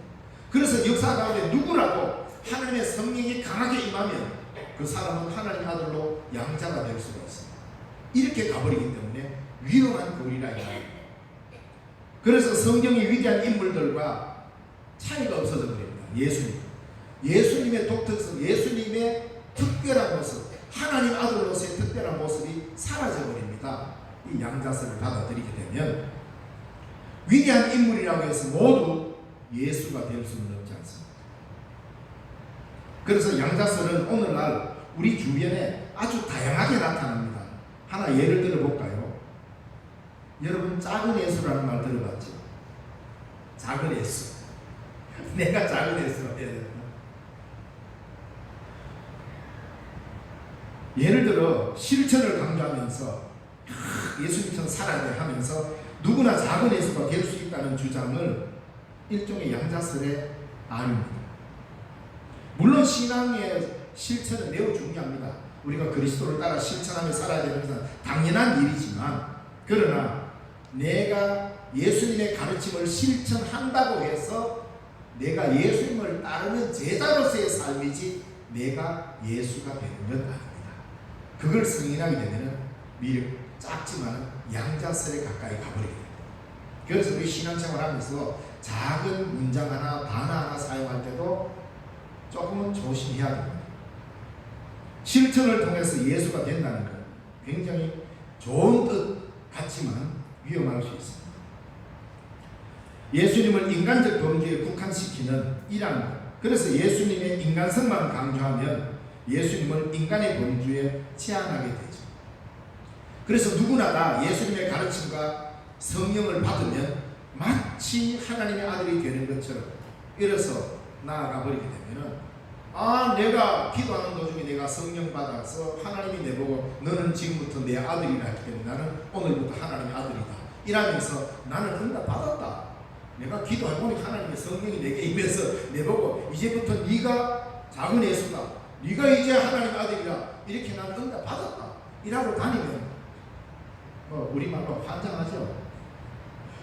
그래서 역사 가운데 누구라도 하나님의 성령이 강하게 임하면 그 사람은 하나님의 아들로 양자가 될 수가 있습니다. 이렇게 가버리기 때문에 위험한 교리라 이야기입니다. 그래서 성경의 위대한 인물들과 차이가 없어져 버립니다. 예수님의 독특성, 예수님의 특별한 모습, 하나님 아들로서의 특별한 모습이 사라져 버립니다. 이 양자설을 받아들이게 되면 위대한 인물이라고 해서 모두 예수가 될 수는 없지 않습니다. 그래서 양자설은 오늘날 우리 주변에 아주 다양하게 나타납니다. 하나 예를 들어볼까요? 여러분 작은 예수라는 말 들어봤죠? 작은 예수. 내가 작은 예수가 돼야 된다. 예를 들어 실천을 강조하면서 예수님처럼 살아야 돼 하면서 누구나 작은 예수가 될 수 있다는 주장을 일종의 양자설의 아닙니다. 물론 신앙의 실천은 매우 중요합니다. 우리가 그리스도를 따라 실천하며 살아야 되는 것은 당연한 일이지만, 그러나 내가 예수님의 가르침을 실천한다고 해서 내가 예수님을 따르는 제자로서의 삶이지 내가 예수가 되는 건 아닙니다. 그걸 승인하게 되면 미력 작지만 양자설에 가까이 가버리게 됩니다. 그래서 우리 신앙생활 하면서 작은 문장 하나, 단어 하나 사용할 때도 조금은 조심해야 됩니다. 실천을 통해서 예수가 된다는 것 굉장히 좋은 뜻 같지만 위험할 수 있습니다. 예수님을 인간적 범주에 국한시키는 이란 것. 그래서 예수님의 인간성만 강조하면 예수님을 인간의 범주에 제한하게 되죠. 그래서 누구나 다 예수님의 가르침과 성령을 받으면 마치 하나님의 아들이 되는 것처럼 이래서 나아가 버리게 되면은, 내가 기도하는 도중에 내가 성령 받아서 하나님이 내보고 너는 지금부터 내 아들이라 했기 때문에 나는 오늘부터 하나님의 아들이다 이러면서 나는 응답 받았다. 내가 기도해보니 하나님의 성령이 내게 임해서 내보고 이제부터 네가 작은 예수다, 네가 이제 하나님의 아들이라, 이렇게 나는 응답 받았다 이라고 다니면 우리말로 환장하죠.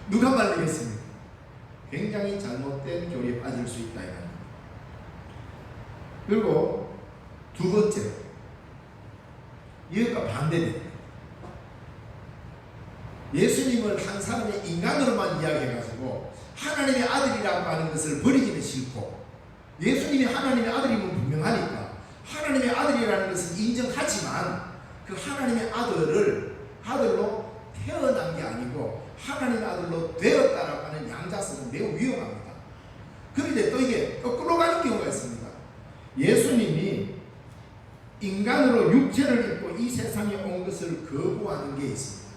누가 말리겠습니까? 굉장히 잘못된 교리에 빠질 수 있다. 그리고 두 번째로 이것과 반대됩니다. 예수님을 한 사람의 인간으로만 이야기해가지고 하나님의 아들이라고 하는 것을 버리기는 싫고, 예수님이 하나님의 아들임은 분명하니까 하나님의 아들이라는 것을 인정하지만 그 하나님의 아들로 태어난 게 아니고 하나님의 아들로 되었다라고 하는 양자설은 매우 위험합니다. 그런데 또 이게 거꾸로 가는 경우가 있습니다. 예수님이 인간으로 육체를 입고 이 세상에 온 것을 거부하는 게 있습니다.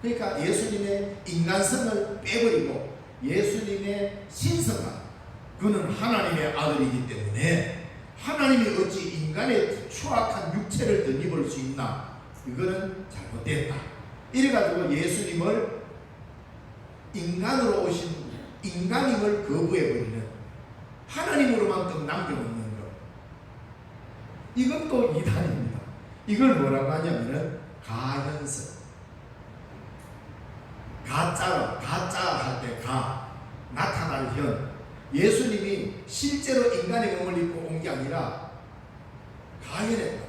그러니까 예수님의 인간성을 빼버리고 예수님의 신성한, 그는 하나님의 아들이기 때문에 하나님이 어찌 인간의 추악한 육체를 덧입을 수 있나, 이거는 잘못됐다. 이래가지고 예수님을 인간으로 오신 인간임을 거부해버리는, 하나님으로만 또 남겨놓는 것, 이것도 이단입니다. 이걸 뭐라고 하냐면은 가현설. 가짜 할 때 나타날 현. 예수님이 실제로 인간의 몸을 입고 온 게 아니라 가현했다.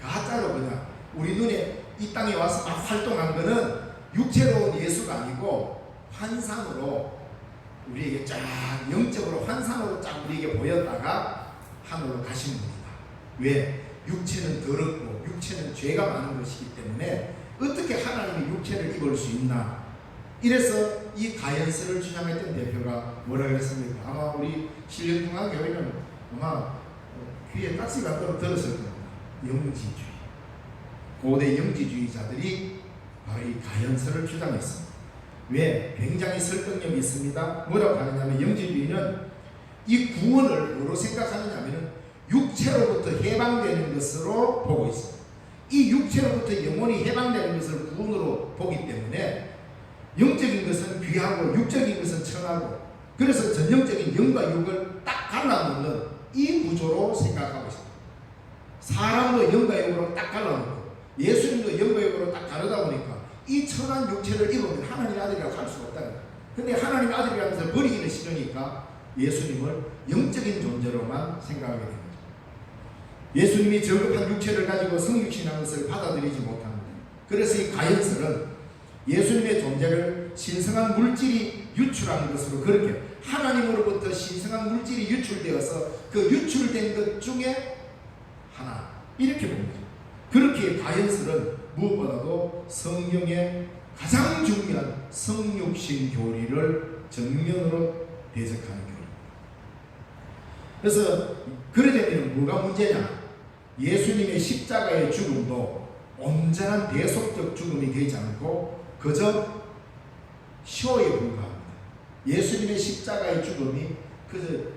가짜로 그냥 우리 눈에 이 땅에 와서 막 활동한 거는 육체로 온 예수가 아니고 환상으로 우리에게 쫙 영적으로 환상으로 쫙 우리에게 보였다가 하늘로 가신 겁니다. 왜? 육체는 더럽고 육체는 죄가 많은 것이기 때문에 어떻게 하나님이 육체를 입을 수 있나. 이래서 이 가연설을 주장했던 대표가 뭐라 그랬습니까? 아마 우리 신령통합교회는 아마 귀에 딱지가 들었을 겁니다. 영지주의. 고대 영지주의자들이 바로 이 가연설을 주장했습니다. 왜? 굉장히 설득력이 있습니다. 뭐라고 하느냐면 영지주의는 이 구원을 뭐로 생각하느냐면 육체로부터 해방되는 것으로 보고 있습니다. 이 육체로부터 영혼이 해방되는 것을 구원으로 보기 때문에 영적인 것은 귀하고 육적인 것은 천하고, 그래서 전형적인 영과 육을 딱 갈라놓는 이 구조로 생각하고 있습니다. 사람도 영과 육으로 딱 갈라놓고 예수님도 영과 육으로 딱 가르다 보니까 이 천한 육체를 입으면 하나님의 아들이라고 할 수가 없다는 거예요. 근데 하나님의 아들이라면서 버리기는 싫으니까 예수님을 영적인 존재로만 생각하게 됩니다. 예수님이 저급한 육체를 가지고 성육신한 것을 받아들이지 못합니다. 그래서 이 가연설은 예수님의 존재를 신성한 물질이 유출한 것으로, 그렇게 하나님으로부터 신성한 물질이 유출되어서 그 유출된 것 중에 하나, 이렇게 봅니다. 그렇게 가연설은 무엇보다도 성경의 가장 중요한 성육신 교리를 정면으로 대적하는 교리입니다. 그래서 그래 되면 뭐가 문제냐? 예수님의 십자가의 죽음도 온전한 대속적 죽음이 되지 않고 그저 쇼에 불과합니다. 예수님의 십자가의 죽음이
그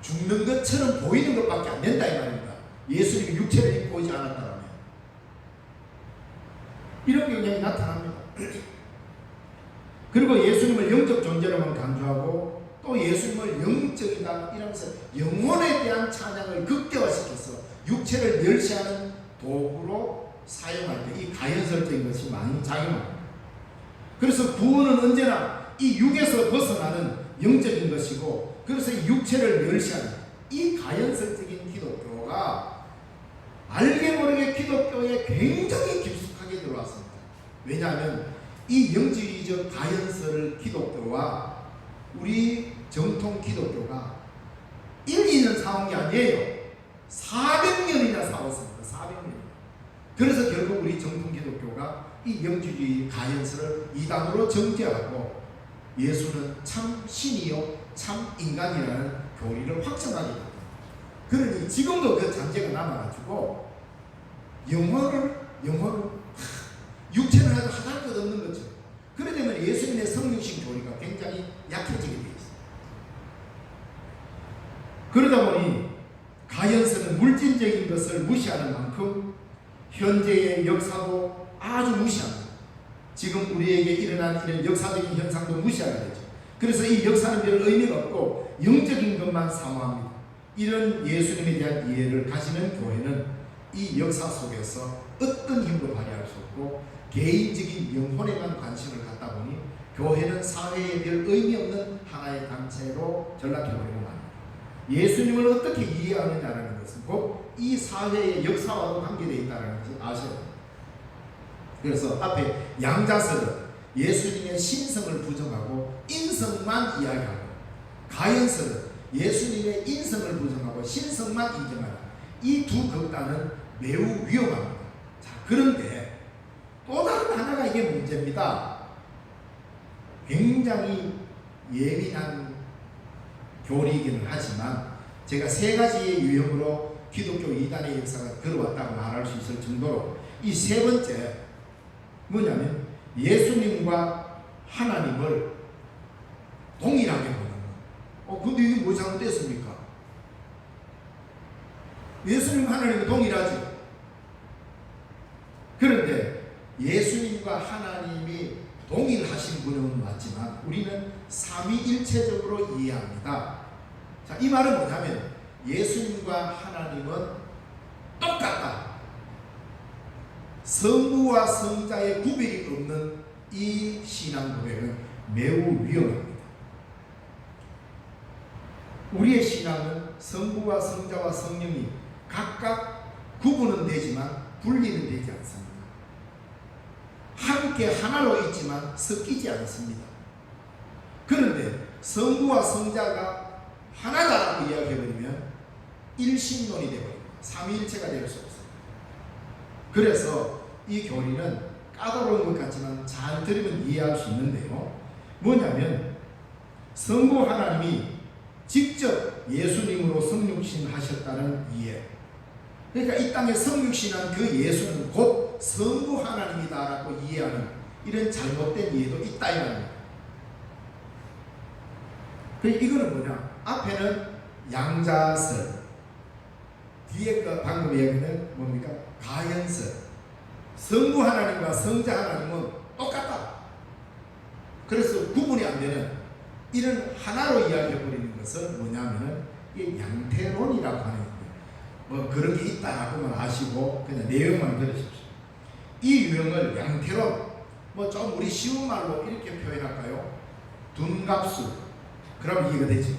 죽는 것처럼 보이는 것밖에 안 된다 이 말입니다. 예수님이 육체를 입고 오지 않았다면 이런 경향이 나타납니다. 그리고 예수님을 영적 존재로만 강조하고 또 예수님을 영적이다 이러면서 영혼에 대한 찬양을 극대화시켜서 육체를 멸시하는 도구로 사용할 때 이 가연설적인 것이 많이 작용합니다. 그래서 구원은 언제나 이 육에서 벗어나는 영적인 것이고, 그래서 이 육체를 멸시하는 이 가연설적인 기독교가 알게 모르게 기독교에 굉장히 깊숙하게 들어왔습니다. 왜냐하면 이 영지주의적 가연설 기독교와 우리 정통 기독교가 1, 2년 싸운 게 아니에요. 400년이나 싸웠습니다. 400년. 그래서 결국 우리 정통 기독교가 이 영지주의 가연설을 이단으로 정죄하고 예수는 참 신이요 참 인간이라는 교리를 확정하게 됩니다. 그러니 지금도 그 잔재가 남아가지고 영혼을 육체를 해도 하잘 것 없는 거죠. 그러기 때문에 예수님의 성육신 교리가 굉장히 약해지게 되어 있습니다. 그러다 보니 가연설은 물질적인 것을 무시하는 만큼 현재의 역사도 아주 무시합니다. 지금 우리에게 일어난 이런 역사적인 현상도 무시하게 되죠. 그래서 이 역사는 별 의미가 없고 영적인 것만 사모합니다. 이런 예수님에 대한 이해를 가지는 교회는 이 역사 속에서 어떤 힘도 발휘할 수 없고 개인적인 영혼에만 관심을 갖다 보니 교회는 사회에 별 의미 없는 하나의 단체로 전락해버리고 맙니다. 예수님을 어떻게 이해하느냐라는 것은 곧 이 사회의 역사와도 관계되어 있다는 것을 아셔야 됩니다. 그래서 앞에 양자설은 예수님의 신성을 부정하고 인성만 이야기하고, 가연설은 예수님의 인성을 부정하고 신성만 인정하는 이 두 극단은 매우 위험합니다. 자, 그런데 또 다른 하나가 이게 문제입니다. 굉장히 예민한 교리이기는 하지만 제가 세 가지의 유형으로 기독교 이단의 역사가 걸어왔다고 말할 수 있을 정도로 이 세 번째 뭐냐면 예수님과 하나님을 동일하게 보는 거. 근데 이게 뭐 잘못됐습니까? 예수님과 하나님은 동일하죠. 그런데 예수님과 하나님이 동일하신 분은 맞지만 우리는 삼위일체적으로 이해합니다. 자, 이 말은 뭐냐면 예수님과 하나님은 똑같다. 성부와 성자의 구별이 없는 이 신앙 고백은 매우 위험합니다. 우리의 신앙은 성부와 성자와 성령이 각각 구분은 되지만 분리는 되지 않습니다. 함께 하나로 있지만 섞이지 않습니다. 그런데 성부와 성자가 하나다라고 이야기해버리면 일신론이 되어버립니다. 삼위일체가 될 수 없습니다. 그래서 이 교리는 까다로운 것 같지만 잘 들으면 이해할 수 있는데요. 뭐냐면 성부 하나님이 직접 예수님으로 성육신 하셨다는 이해. 그러니까 이 땅에 성육신한 그 예수는 곧 성부 하나님이다라고 이해하는 이런 잘못된 이해도 있다 이 말입니다. 이거는 뭐냐? 앞에는 양자설, 뒤에 그 방금 얘기는 뭡니까? 가연설. 성부 하나님과 성자 하나님은 똑같다. 그래서 구분이 안 되는 이런 하나로 이야기해버리는 것은 뭐냐면은 이게 양태론이라고 하는 거예요. 뭐 그런 게 있다라고만 아시고 그냥 내용만 들으십시오. 이 유형을 양태론, 뭐 좀 우리 쉬운 말로 이렇게 표현할까요? 둔갑술. 그럼 이해가 되죠.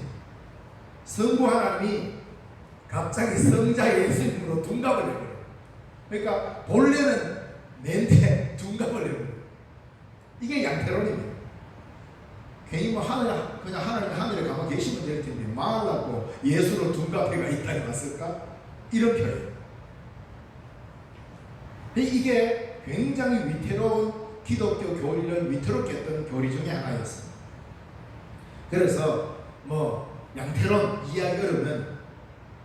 성부 하나님이 갑자기 성자 예수님으로 둔갑을 해버려요. 그러니까 본래는 내인데 둔갑을 해버려요. 이게 양태론입니다. 괜히 뭐 그냥 하나님 하늘에 가만 계시면 될 텐데 말하고 예수로 둔갑해가 있다 해봤을까? 이런 표현. 이게 굉장히 위태로운 기독교 교리를 위태롭게 했던 교리 중에 하나였습니다. 그래서 뭐 양태론 이야기 어려면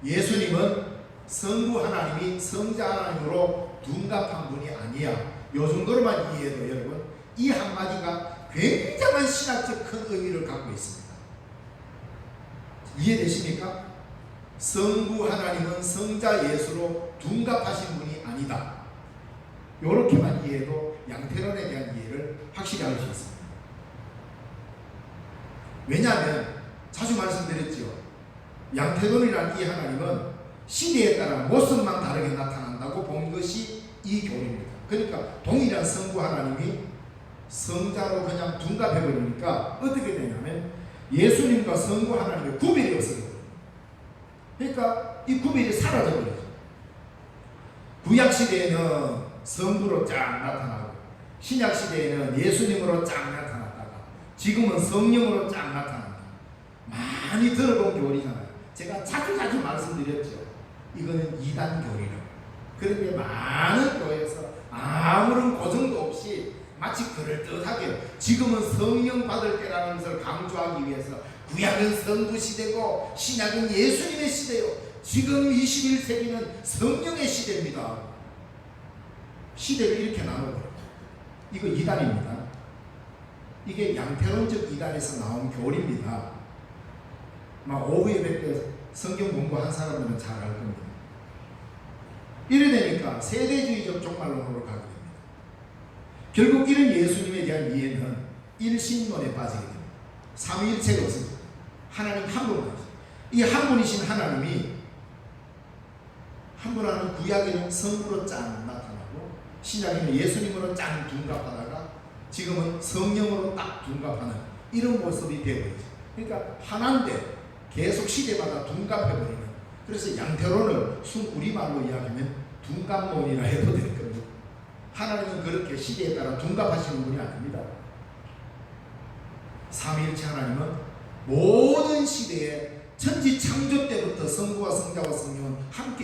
예수님은 성부 하나님이 성자 하나님으로 둔갑한 분이 아니야. 요 정도로만 이해해도 여러분 이 한마디가 굉장한 신학적 큰 의미를 갖고 있습니다. 이해되십니까? 성부 하나님은 성자 예수로 둔갑하신 분이 아니다. 이렇게만 이해해도 양태론에 대한 이해를 확실히 할 수 있습니다. 왜냐하면 자주 말씀드렸죠. 양태론이라는 이 하나님은 시대에 따라 모습만 다르게 나타난다고 본 것이 이 교리입니다. 그러니까 동일한 성부 하나님이 성자로 그냥 둔갑해버리니까 어떻게 되냐면 예수님과 성부 하나님의 구별이 없어요. 그러니까 이 구별이 사라져버리죠. 구약시대에는 성부로 쫙 나타나고 신약시대에는 예수님으로 쫙 나타났다가 지금은 성령으로 쫙 나타난다. 많이 들어본 교리잖아요. 제가 자주 말씀드렸죠. 이거는 이단 교리라고. 그런데 많은 교회에서 아무런 고정도 없이 마치 그럴듯하게 지금은 성령 받을 때라는 것을 강조하기 위해서 구약은 성부 시대고 신약은 예수님의 시대요. 지금 21세기는 성령의 시대입니다. 시대를 이렇게 나눠버려요. 이거 이단입니다. 이게 양태론적 이단에서 나온 교리입니다. 오후에 뵙때 성경 공부한 사람들은 잘 알 겁니다. 이래 되니까 세대주의적 종말론으로 가게 됩니다. 결국 이런 예수님에 대한 이해는 일신론에 빠지게 됩니다. 삼위일체가 없습니다. 하나님 한 분이죠. 이 한 분이신 하나님이 한 분 하는 구약에는 성부로 짠 나타나고 신약에는 예수님으로 짠 둔갑하다가 지금은 성령으로 딱 둔갑하는 이런 모습이 되어버리죠. 그러니까 하나인데 계속 시대마다 둔갑해버리는, 그래서 양태론을 우리말로 이야기하면 둔갑론이라 해도 될 겁니다. 하나님은 그렇게 시대에 따라 둔갑하시는 분이 아닙니다. 삼위일체 하나님은 모든 시대에 천지 창조 때부터 성부와 성자와 성령은 함께